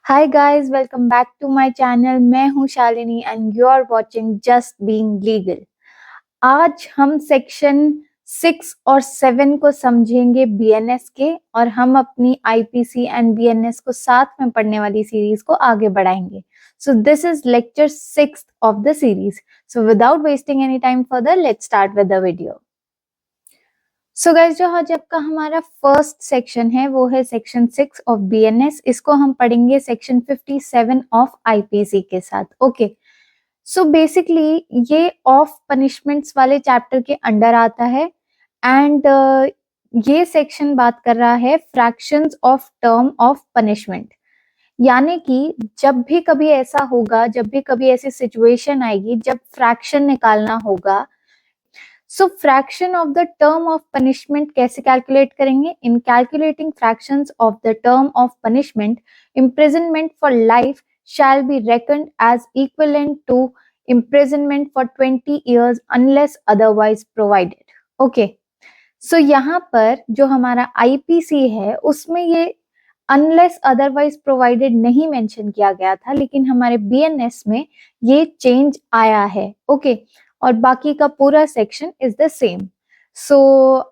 Hi guys, welcome back to my channel. मैं हूं Shalini and you are watching just being legal. आज हम section 6 और 7 को समझेंगे बीएनएस के, और हम अपनी आईपीसी एंड बीएनएस को साथ में पढ़ने वाली सीरीज को आगे बढ़ाएंगे। So this is lecture 6 of the series. So without wasting any time further, let's start with the video. So guys, जो आज आपका हमारा फर्स्ट सेक्शन है वो है सेक्शन 6 ऑफ बीएनएस। इसको हम पढ़ेंगे सेक्शन 57 ऑफ आईपीसी के साथ। ओके, सो बेसिकली ये ऑफ पनिशमेंट्स वाले चैप्टर के अंडर आता है एंड ये सेक्शन बात कर रहा है fractions of term of punishment. यानी कि जब भी कभी ऐसा होगा, जब भी कभी ऐसी सिचुएशन आएगी जब फ्रैक्शन निकालना होगा, so fraction of the term of punishment कैसे कैलकुलेट करेंगे? In calculating fractions of the term of punishment, imprisonment for life shall be reckoned as equivalent to imprisonment for 20 years unless otherwise provided. Okay, सो यहाँ पर जो हमारा IPC है उसमें ये unless otherwise provided नहीं मेंशन किया गया था, लेकिन हमारे बीएनएस में ये चेंज आया है। ओके, और बाकी का पूरा section is the same. So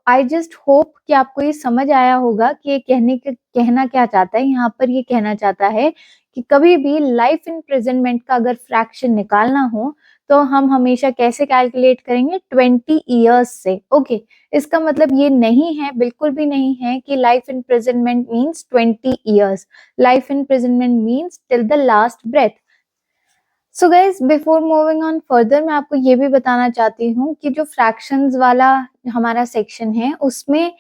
I just hope कि आपको ये समझ आया होगा कि ये कहना क्या चाहता है। यहाँ पर ये कहना चाहता है कि कभी भी लाइफ इम्प्रिजनमेंट का अगर फ्रैक्शन निकालना हो तो हम हमेशा कैसे कैलकुलेट करेंगे? 20 ईयर्स से। ओके, इसका मतलब ये नहीं है, बिल्कुल भी नहीं है कि life imprisonment means 20 years. Life imprisonment means till the last breath. So guys, before moving on further, मैं आपको ये भी बताना चाहती हूँ कि जो फ्रैक्शंस वाला हमारा सेक्शन है उसमें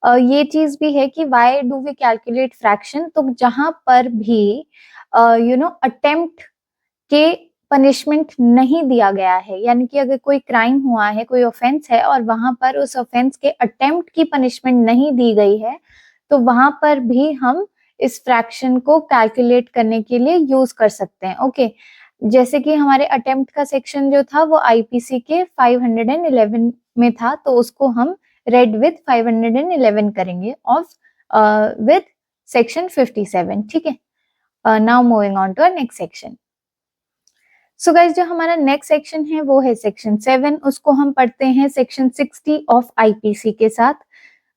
ये चीज भी है कि why do we calculate fraction. तो जहां पर भी अटेम्प्ट के पनिशमेंट नहीं दिया गया है, यानी कि अगर कोई क्राइम हुआ है, कोई ऑफेंस है और वहां पर उस ऑफेंस के अटेम्प्ट की पनिशमेंट नहीं दी गई है, तो वहां पर भी हम इस फ्रैक्शन को कैलकुलेट करने के लिए यूज कर सकते हैं। ओके, जैसे कि हमारे अटेम्प्ट का सेक्शन जो था वो आईपीसी के 511 में था, तो उसको हम रेड विद 511 करेंगे ऑफ विद सेक्शन 57। ठीक है, now moving on to our next section. So guys, जो हमारा नेक्स्ट सेक्शन है वो है सेक्शन 7। उसको हम पढ़ते हैं सेक्शन 60 ऑफ आईपीसी के साथ।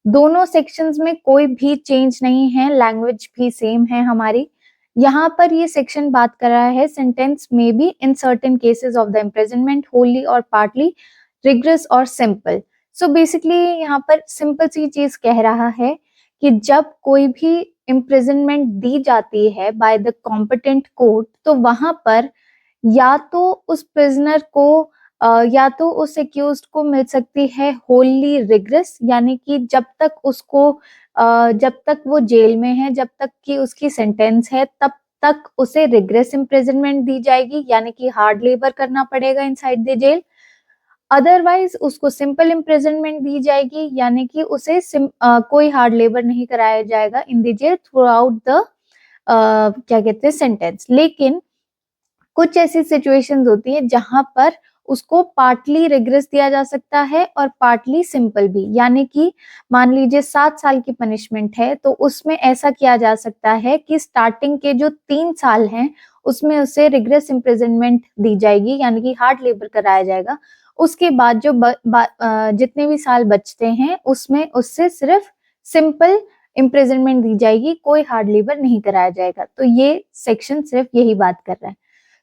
दोनों सेक्शंस में कोई भी चेंज नहीं है, लैंग्वेज भी सेम है हमारी। यहाँ पर ये सेक्शन बात कर रहा है सेंटेंस में be in certain cases of the imprisonment Holi और पार्टली रिग्रेस और सिंपल। सो बेसिकली यहाँ पर सिंपल सी चीज कह रहा है कि जब कोई भी इम्प्रिजनमेंट दी जाती है बाय द कॉम्पिटेंट कोर्ट, तो वहां पर या तो उस प्रिजनर को या तो उस एक्यूज्ड को मिल सकती है होली रिग्रेस, यानी कि जब तक उसको जब तक वो जेल में है, जब तक कि उसकी सेंटेंस है, तब तक उसे रिग्रेस इम्प्रिजनमेंट दी जाएगी, यानी कि हार्ड लेबर करना पड़ेगा इनसाइड द जेल। अदरवाइज उसको सिंपल इम्प्रिजनमेंट दी जाएगी, यानी कि उसे कोई हार्ड लेबर नहीं कराया जाएगा in the jail throughout the क्या कहते हैं सेंटेंस। लेकिन कुछ ऐसी सिचुएशंस होती है जहां पर उसको पार्टली रिग्रेस दिया जा सकता है और पार्टली सिंपल भी। यानी कि मान लीजिए 7 साल की पनिशमेंट है, तो उसमें ऐसा किया जा सकता है कि स्टार्टिंग के जो 3 साल हैं उसमें उसे रिग्रेस इम्प्रिजनमेंट दी जाएगी, यानी कि हार्ड लेबर कराया जाएगा। उसके बाद जो जितने भी साल बचते हैं उसमें उससे सिर्फ सिंपल इम्प्रिजनमेंट दी जाएगी, कोई हार्ड लेबर नहीं कराया जाएगा। तो ये सेक्शन सिर्फ यही बात कर रहा है।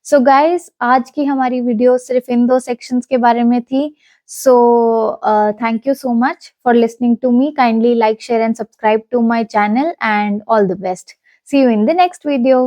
सो गाइस, आज की हमारी वीडियो सिर्फ इन 2 सेक्शंस के बारे में थी। So thank you so much for listening to me. Kindly like, share and subscribe to my channel and all the best. See you in the next video.